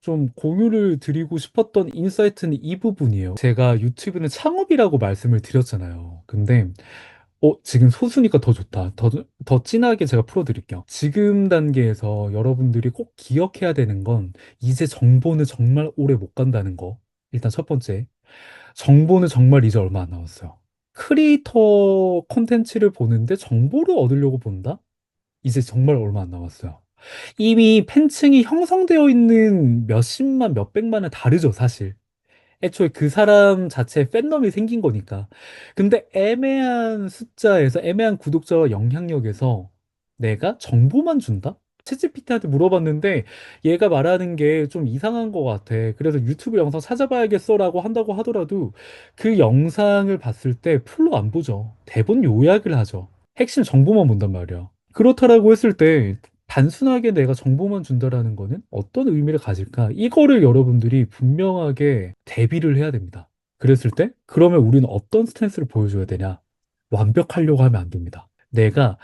좀 공유를 드리고 싶었던 인사이트는 이 부분이에요. 제가 유튜브는 창업이라고 말씀을 드렸잖아요. 근데 지금 소수니까 더 좋다. 더 진하게 제가 풀어드릴게요. 지금 단계에서 여러분들이 꼭 기억해야 되는 건 이제 정보는 정말 오래 못 간다는 거. 일단 첫 번째. 정보는 정말 이제 얼마 안 남았어요. 크리에이터 콘텐츠를 보는데 정보를 얻으려고 본다? 이제 정말 얼마 안 남았어요. 이미 팬층이 형성되어 있는 몇십만, 몇백만은 다르죠, 사실. 애초에 그 사람 자체에 팬덤이 생긴 거니까. 근데 애매한 숫자에서, 애매한 구독자와 영향력에서 내가 정보만 준다? 챗GPT한테 물어봤는데 얘가 말하는 게 좀 이상한 것 같아. 그래서 유튜브 영상 찾아봐야겠어라고 한다고 하더라도 그 영상을 봤을 때 풀로 안 보죠. 대본 요약을 하죠. 핵심 정보만 본단 말이야. 그렇다라고 했을 때 단순하게 내가 정보만 준다라는 거는 어떤 의미를 가질까? 이거를 여러분들이 분명하게 대비를 해야 됩니다. 그랬을 때, 그러면 우리는 어떤 스탠스를 보여줘야 되냐? 완벽하려고 하면 안 됩니다. 내가,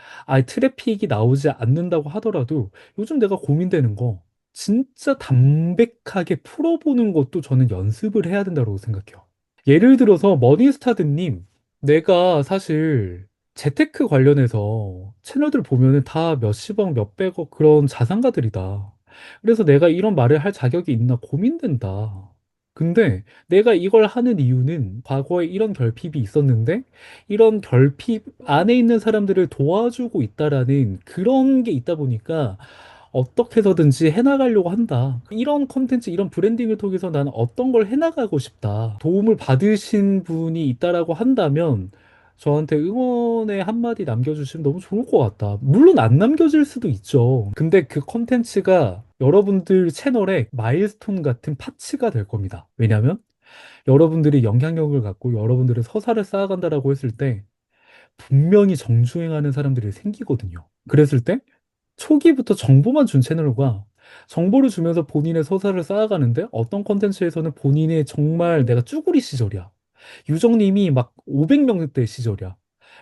트래픽이 나오지 않는다고 하더라도 요즘 내가 고민되는 거, 진짜 담백하게 풀어보는 것도 저는 연습을 해야 된다고 생각해요. 예를 들어서 머니스타드님, 내가 사실 재테크 관련해서 채널들 보면은 다 몇십억, 몇백억 그런 자산가들이다. 그래서 내가 이런 말을 할 자격이 있나 고민된다. 근데 내가 이걸 하는 이유는 과거에 이런 결핍이 있었는데 이런 결핍 안에 있는 사람들을 도와주고 있다라는 그런 게 있다 보니까 어떻게 해서든지 해나가려고 한다. 이런 컨텐츠, 이런 브랜딩을 통해서 나는 어떤 걸 해나가고 싶다. 도움을 받으신 분이 있다라고 한다면 저한테 응원의 한마디 남겨주시면 너무 좋을 것 같다. 물론 안 남겨질 수도 있죠. 근데 그 컨텐츠가 여러분들 채널의 마일스톤 같은 파츠가 될 겁니다. 왜냐면 여러분들이 영향력을 갖고 여러분들의 서사를 쌓아간다라고 했을 때 분명히 정주행하는 사람들이 생기거든요. 그랬을 때 초기부터 정보만 준 채널과 정보를 주면서 본인의 서사를 쌓아가는데 어떤 콘텐츠에서는 본인의 정말 내가 쭈구리 시절이야. 유정님이 막 500명대 시절이야.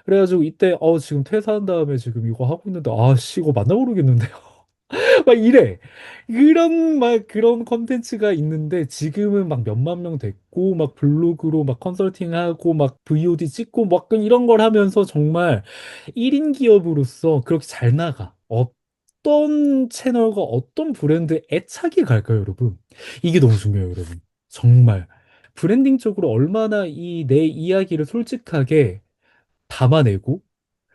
그래가지고 이때 지금 퇴사한 다음에 지금 이거 하고 있는데 아씨 이거 만나 모르겠는데요. 막 이래. 그런 컨텐츠가 있는데 지금은 막 몇만 명 됐고 막 블로그로 막 컨설팅하고 막 VOD 찍고 막 이런 걸 하면서 정말 1인 기업으로서 그렇게 잘 나가. 어떤 채널과 어떤 브랜드에 애착이 갈까요, 여러분? 이게 너무 중요해요, 여러분. 정말. 브랜딩 쪽으로 얼마나 이 내 이야기를 솔직하게 담아내고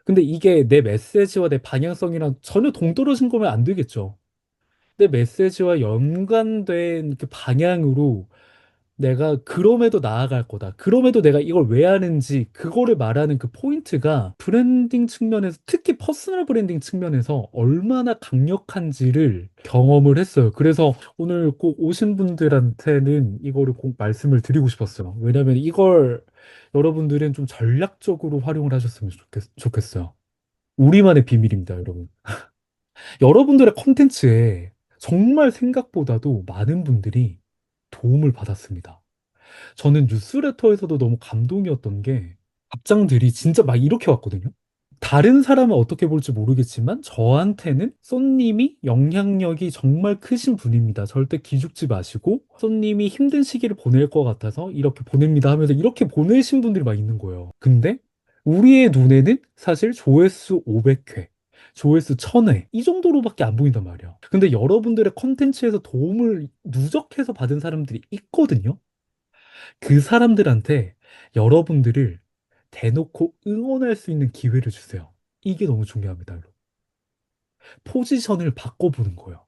근데 이게 내 메시지와 내 방향성이랑 전혀 동떨어진 거면 안 되겠죠. 내 메시지와 연관된 그 방향으로 내가 그럼에도 나아갈 거다. 그럼에도 내가 이걸 왜 하는지 그거를 말하는 그 포인트가 브랜딩 측면에서 특히 퍼스널 브랜딩 측면에서 얼마나 강력한지를 경험을 했어요. 그래서 오늘 꼭 오신 분들한테는 이거를 꼭 말씀을 드리고 싶었어요. 왜냐면 이걸 여러분들은 좀 전략적으로 활용을 하셨으면 좋겠어요. 우리만의 비밀입니다, 여러분. 여러분들의 컨텐츠에 정말 생각보다도 많은 분들이 도움을 받았습니다. 저는 뉴스레터에서도 너무 감동이었던 게 답장들이 진짜 막 이렇게 왔거든요. 다른 사람은 어떻게 볼지 모르겠지만 저한테는 쏘님이 영향력이 정말 크신 분입니다. 절대 기죽지 마시고 쏘님이 힘든 시기를 보낼 것 같아서 이렇게 보냅니다 하면서 이렇게 보내신 분들이 막 있는 거예요. 근데 우리의 눈에는 사실 조회수 500회, 조회수 1000회 이 정도로밖에 안 보인단 말이야. 근데 여러분들의 컨텐츠에서 도움을 누적해서 받은 사람들이 있거든요. 그 사람들한테 여러분들을 대놓고 응원할 수 있는 기회를 주세요. 이게 너무 중요합니다, 여러분. 포지션을 바꿔보는 거예요.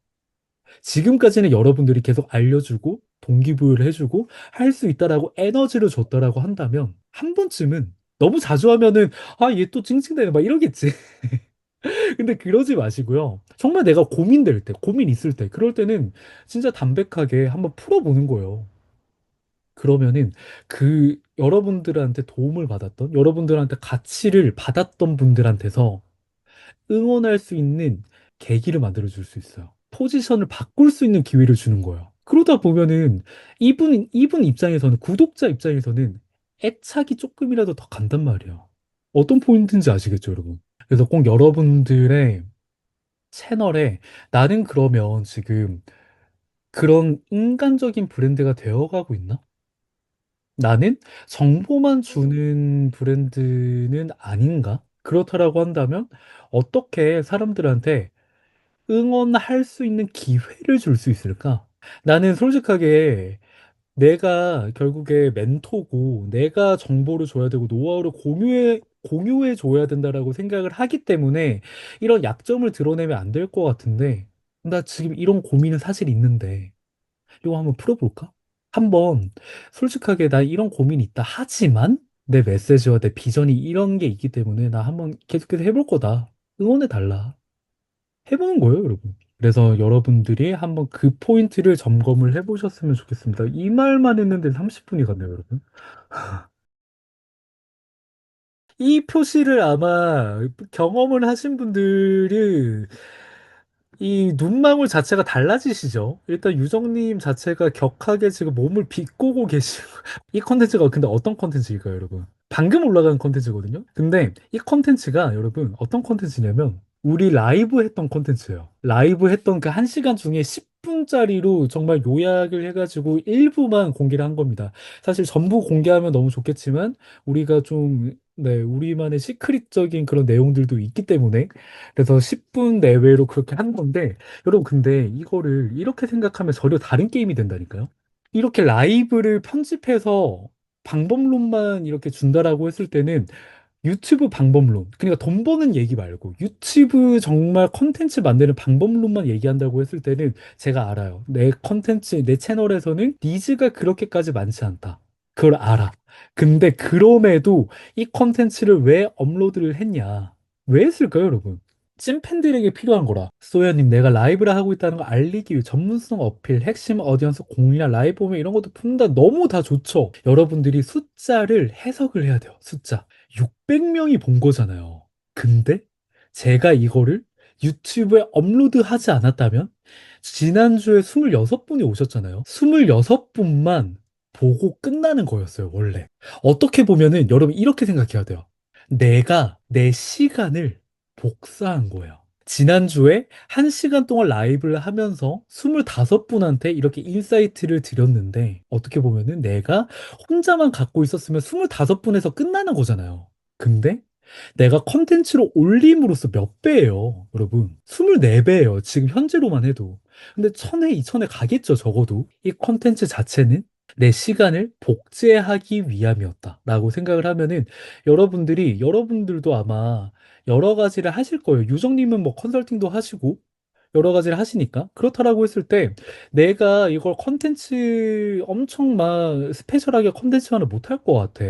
지금까지는 여러분들이 계속 알려주고 동기부여를 해주고 할 수 있다라고 에너지를 줬다라고 한다면 한 번쯤은 너무 자주 하면은 얘 또 찡찡대네 막 이러겠지. 근데 그러지 마시고요. 정말 내가 고민될 때, 고민 있을 때, 그럴 때는 진짜 담백하게 한번 풀어보는 거예요. 그러면은 그 여러분들한테 도움을 받았던, 여러분들한테 가치를 받았던 분들한테서 응원할 수 있는 계기를 만들어 줄 수 있어요. 포지션을 바꿀 수 있는 기회를 주는 거예요. 그러다 보면은 이분 입장에서는, 구독자 입장에서는 애착이 조금이라도 더 간단 말이에요. 어떤 포인트인지 아시겠죠, 여러분? 그래서 꼭 여러분들의 채널에 나는 그러면 지금 그런 인간적인 브랜드가 되어가고 있나? 나는 정보만 주는 브랜드는 아닌가? 그렇다라고 한다면 어떻게 사람들한테 응원할 수 있는 기회를 줄 수 있을까? 나는 솔직하게 내가 결국에 멘토고 내가 정보를 줘야 되고 노하우를 공유해 줘야 된다라고 생각을 하기 때문에 이런 약점을 드러내면 안 될 것 같은데 나 지금 이런 고민은 사실 있는데 이거 한번 풀어볼까? 한번 솔직하게 나 이런 고민이 있다 하지만 내 메시지와 내 비전이 이런 게 있기 때문에 나 한번 계속해서 해볼 거다. 응원해 달라. 해보는 거예요, 여러분. 그래서 여러분들이 한번 그 포인트를 점검을 해보셨으면 좋겠습니다. 이 말만 했는데 30분이 갔네요, 여러분. 이 표시를 아마 경험을 하신 분들은 이 눈망울 자체가 달라지시죠? 일단 유정님 자체가 격하게 지금 몸을 비꼬고 계시고 이 컨텐츠가 근데 어떤 컨텐츠일까요, 여러분? 방금 올라간 컨텐츠거든요? 근데 이 컨텐츠가 여러분 어떤 컨텐츠냐면 우리 라이브 했던 컨텐츠예요. 라이브 했던 그 1시간 중에 10분짜리로 정말 요약을 해가지고 일부만 공개를 한 겁니다. 사실 전부 공개하면 너무 좋겠지만 우리가 좀 네, 우리만의 시크릿적인 그런 내용들도 있기 때문에 그래서 10분 내외로 그렇게 한 건데 여러분 근데 이거를 이렇게 생각하면 전혀 다른 게임이 된다니까요. 이렇게 라이브를 편집해서 방법론만 이렇게 준다라고 했을 때는 유튜브 방법론, 그러니까 돈 버는 얘기 말고 유튜브 정말 컨텐츠 만드는 방법론만 얘기한다고 했을 때는 제가 알아요. 내 컨텐츠, 내 채널에서는 니즈가 그렇게까지 많지 않다. 그걸 알아. 근데 그럼에도 이 컨텐츠를 왜 업로드를 했냐? 왜 했을까요, 여러분? 찐팬들에게 필요한 거라. 소연님, 내가 라이브를 하고 있다는 걸 알리기 위해 전문성 어필, 핵심 어디언스 공략, 라이브 보면 이런 것도 푼다. 너무 다 좋죠. 여러분들이 숫자를 해석을 해야 돼요. 숫자. 600명이 본 거잖아요. 근데 제가 이거를 유튜브에 업로드하지 않았다면 지난주에 26분이 오셨잖아요. 26분만 보고 끝나는 거였어요, 원래. 어떻게 보면은 여러분 이렇게 생각해야 돼요. 내가 내 시간을 복사한 거예요. 지난주에 1시간 동안 라이브를 하면서 25분한테 이렇게 인사이트를 드렸는데 어떻게 보면은 내가 혼자만 갖고 있었으면 25분에서 끝나는 거잖아요. 근데 내가 컨텐츠로 올림으로써 몇 배예요, 여러분? 24배예요. 지금 현재로만 해도. 근데 1000회, 2000회 가겠죠, 적어도. 이 컨텐츠 자체는 내 시간을 복제하기 위함이었다라고 생각을 하면은 여러분들도 아마 여러 가지를 하실 거예요. 유정님은 뭐 컨설팅도 하시고 여러 가지를 하시니까 그렇다라고 했을 때 내가 이걸 컨텐츠 엄청 막 스페셜하게 컨텐츠화는 못할 것 같아.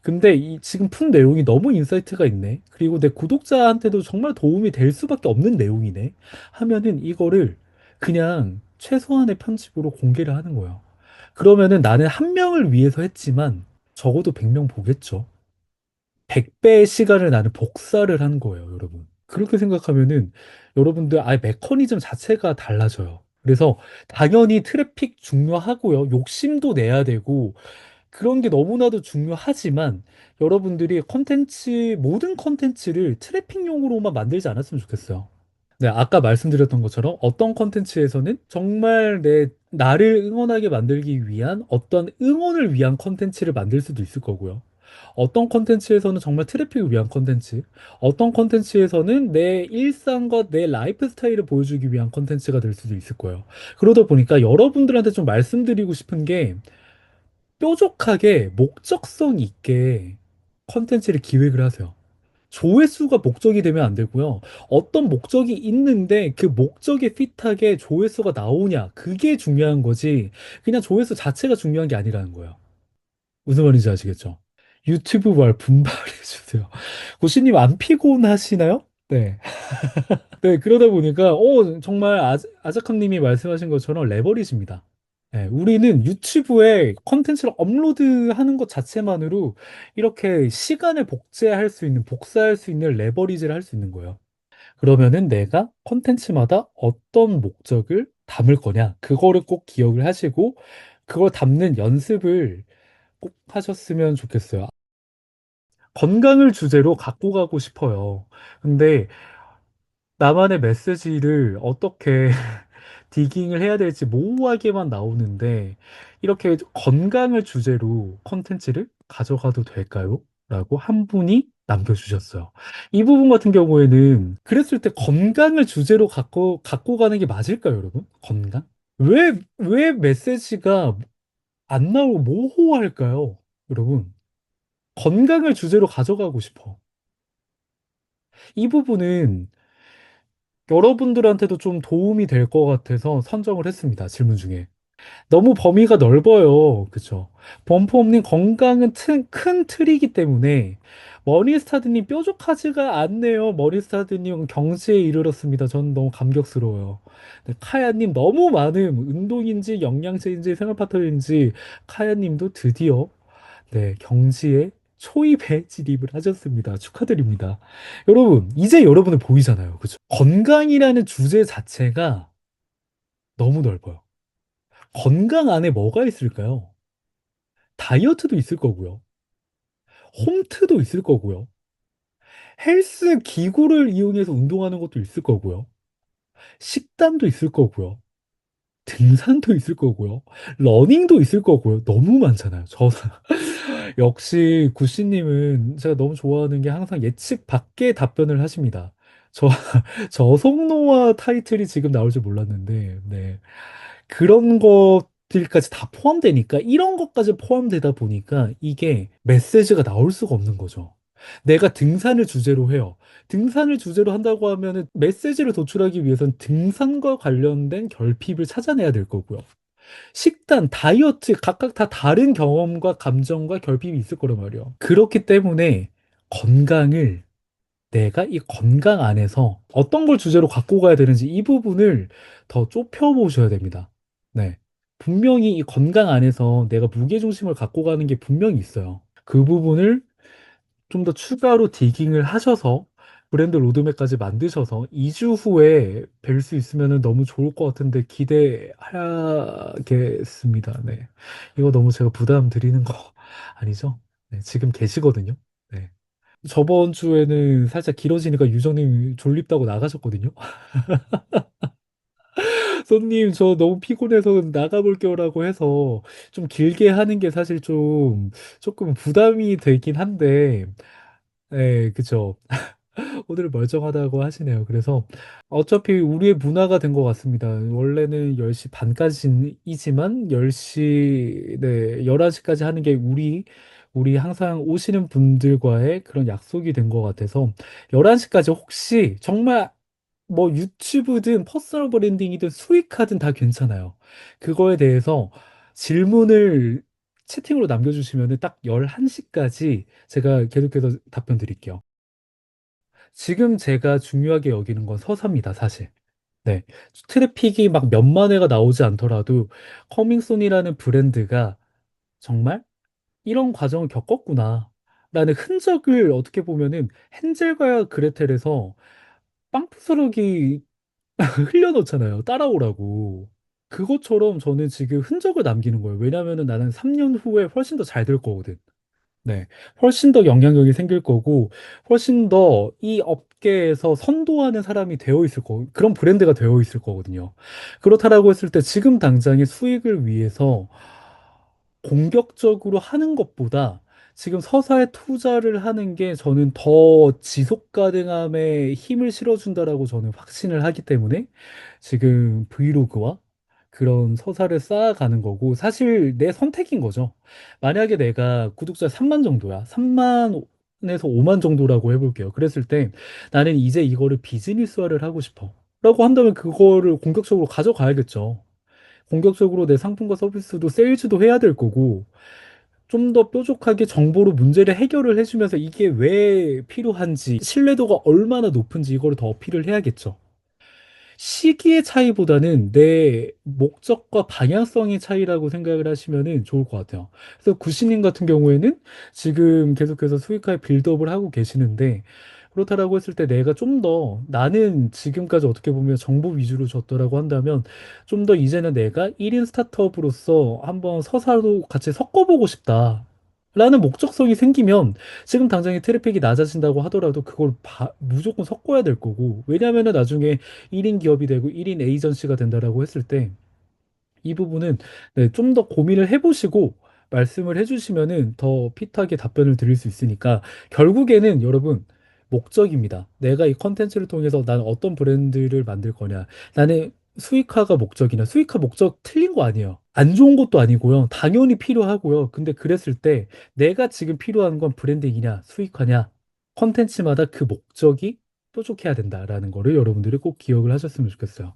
근데 이 지금 푼 내용이 너무 인사이트가 있네. 그리고 내 구독자한테도 정말 도움이 될 수밖에 없는 내용이네. 하면은 이거를 그냥 최소한의 편집으로 공개를 하는 거예요. 그러면은 나는 한 명을 위해서 했지만 적어도 100명 보겠죠. 100배의 시간을 나는 복사를 한 거예요, 여러분. 그렇게 생각하면은 여러분들 아예 메커니즘 자체가 달라져요. 그래서 당연히 트래픽 중요하고요. 욕심도 내야 되고 그런 게 너무나도 중요하지만 여러분들이 모든 컨텐츠를 트래픽용으로만 만들지 않았으면 좋겠어요. 네, 아까 말씀드렸던 것처럼 어떤 컨텐츠에서는 정말 나를 응원하게 만들기 위한 어떤 응원을 위한 컨텐츠를 만들 수도 있을 거고요. 어떤 컨텐츠에서는 정말 트래픽을 위한 컨텐츠, 어떤 컨텐츠에서는 내 일상과 내 라이프 스타일을 보여주기 위한 컨텐츠가 될 수도 있을 거예요. 그러다 보니까 여러분들한테 좀 말씀드리고 싶은 게 뾰족하게 목적성 있게 컨텐츠를 기획을 하세요. 조회수가 목적이 되면 안 되고요. 어떤 목적이 있는데 그 목적에 핏하게 조회수가 나오냐, 그게 중요한 거지. 그냥 조회수 자체가 중요한 게 아니라는 거예요. 무슨 말인지 아시겠죠? 유튜브 말 분발해주세요. 고시님 안 피곤하시나요? 네. 네, 그러다 보니까, 정말 아자캉님이 말씀하신 것처럼 레버리지입니다. 네, 우리는 유튜브에 컨텐츠를 업로드하는 것 자체만으로 이렇게 시간을 복사할 수 있는 레버리지를 할 수 있는 거예요. 그러면은 내가 컨텐츠마다 어떤 목적을 담을 거냐, 그거를 꼭 기억을 하시고, 그걸 담는 연습을 꼭 하셨으면 좋겠어요. 건강을 주제로 갖고 가고 싶어요. 근데 나만의 메시지를 어떻게 디깅을 해야 될지 모호하게만 나오는데 이렇게 건강을 주제로 컨텐츠를 가져가도 될까요? 라고 한 분이 남겨주셨어요. 이 부분 같은 경우에는 그랬을 때 건강을 주제로 갖고 가는 게 맞을까요, 여러분? 건강? 왜 메시지가 안 나오고 모호할까요? 여러분, 건강을 주제로 가져가고 싶어. 이 부분은 여러분들한테도 좀 도움이 될 것 같아서 선정을 했습니다. 질문 중에. 너무 범위가 넓어요. 그쵸? 범퍼업님 건강은 큰 틀이기 때문에 머니스타드님 뾰족하지가 않네요. 머니스타드님 경지에 이르렀습니다. 저는 너무 감격스러워요. 네, 카야님 너무 많은 운동인지 영양제인지 생활 파트너인지 카야님도 드디어 네, 경지에 초입에 진입을 하셨습니다. 축하드립니다. 여러분, 이제 여러분은 보이잖아요. 그죠? 건강이라는 주제 자체가 너무 넓어요. 건강 안에 뭐가 있을까요? 다이어트도 있을 거고요. 홈트도 있을 거고요. 헬스 기구를 이용해서 운동하는 것도 있을 거고요. 식단도 있을 거고요. 등산도 있을 거고요. 러닝도 있을 거고요. 너무 많잖아요. 역시 구씨님은 제가 너무 좋아하는 게 항상 예측 밖의 답변을 하십니다. 저, 저속노화 타이틀이 지금 나올 줄 몰랐는데, 네. 그런 것들까지 다 포함되니까, 이런 것까지 포함되다 보니까 이게 메시지가 나올 수가 없는 거죠. 내가 등산을 주제로 해요. 등산을 주제로 한다고 하면은 메시지를 도출하기 위해선 등산과 관련된 결핍을 찾아내야 될 거고요. 식단, 다이어트 각각 다 다른 경험과 감정과 결핍이 있을 거란 말이에요. 그렇기 때문에 건강을 내가 이 건강 안에서 어떤 걸 주제로 갖고 가야 되는지 이 부분을 더 좁혀 보셔야 됩니다. 네. 분명히 이 건강 안에서 내가 무게중심을 갖고 가는 게 분명히 있어요. 그 부분을 좀 더 추가로 디깅을 하셔서 브랜드 로드맵까지 만드셔서 2주 후에 뵐 수 있으면 너무 좋을 것 같은데 기대하겠습니다. 네. 이거 너무 제가 부담 드리는 거 아니죠? 네, 지금 계시거든요. 네. 저번 주에는 살짝 길어지니까 유정님 졸립다고 나가셨거든요. 손님, 저 너무 피곤해서 나가볼게요라고 해서 좀 길게 하는 게 사실 조금 부담이 되긴 한데, 네, 그쵸. 오늘 멀쩡하다고 하시네요. 그래서 어차피 우리의 문화가 된 것 같습니다. 원래는 10시 반까지이지만 10시, 네, 11시까지 하는 게 우리 항상 오시는 분들과의 그런 약속이 된 것 같아서 11시까지 혹시 정말 뭐 유튜브든 퍼스널 브랜딩이든 수익하든 다 괜찮아요. 그거에 대해서 질문을 채팅으로 남겨주시면 딱 11시까지 제가 계속해서 답변 드릴게요. 지금 제가 중요하게 여기는 건 서사입니다, 사실. 네. 트래픽이 막 몇만 회가 나오지 않더라도 커밍손이라는 브랜드가 정말 이런 과정을 겪었구나. 라는 흔적을 어떻게 보면은 헨젤과 그레텔에서 빵부스러기 흘려놓잖아요. 따라오라고. 그것처럼 저는 지금 흔적을 남기는 거예요. 왜냐면은 나는 3년 후에 훨씬 더 잘 될 거거든. 네. 훨씬 더 영향력이 생길 거고, 훨씬 더 이 업계에서 선도하는 사람이 되어 있을 거고, 그런 브랜드가 되어 있을 거거든요. 그렇다라고 했을 때 지금 당장의 수익을 위해서 공격적으로 하는 것보다 지금 서사에 투자를 하는 게 저는 더 지속 가능함에 힘을 실어준다라고 저는 확신을 하기 때문에 지금 브이로그와 그런 서사를 쌓아가는 거고 사실 내 선택인 거죠. 만약에 내가 구독자 3만 정도야. 3만에서 5만 정도라고 해볼게요. 그랬을 때 나는 이제 이거를 비즈니스화를 하고 싶어. 라고 한다면 그거를 공격적으로 가져가야겠죠. 공격적으로 내 상품과 서비스도 세일즈도 해야 될 거고 좀 더 뾰족하게 정보로 문제를 해결을 해주면서 이게 왜 필요한지 신뢰도가 얼마나 높은지 이거를 더 어필을 해야겠죠. 시기의 차이보다는 내 목적과 방향성의 차이라고 생각을 하시면 좋을 것 같아요. 그래서 구시님 같은 경우에는 지금 계속해서 수익화에 빌드업을 하고 계시는데 그렇다라고 했을 때 내가 좀 더 나는 지금까지 어떻게 보면 정보 위주로 줬더라고 한다면 좀 더 이제는 내가 1인 스타트업으로서 한번 서사도 같이 섞어보고 싶다. 라는 목적성이 생기면 지금 당장에 트래픽이 낮아진다고 하더라도 그걸 무조건 섞어야 될 거고, 왜냐하면 나중에 1인 기업이 되고 1인 에이전시가 된다라고 했을 때 이 부분은 네, 좀 더 고민을 해보시고 말씀을 해주시면은 더 핏하게 답변을 드릴 수 있으니까, 결국에는 여러분 목적입니다. 내가 이 컨텐츠를 통해서 나는 어떤 브랜드를 만들 거냐. 나는 수익화가 목적이냐. 수익화 목적 틀린 거 아니에요. 안 좋은 것도 아니고요. 당연히 필요하고요. 근데 그랬을 때 내가 지금 필요한 건 브랜딩이냐, 수익화냐. 컨텐츠마다 그 목적이 뾰족해야 된다라는 거를 여러분들이 꼭 기억을 하셨으면 좋겠어요.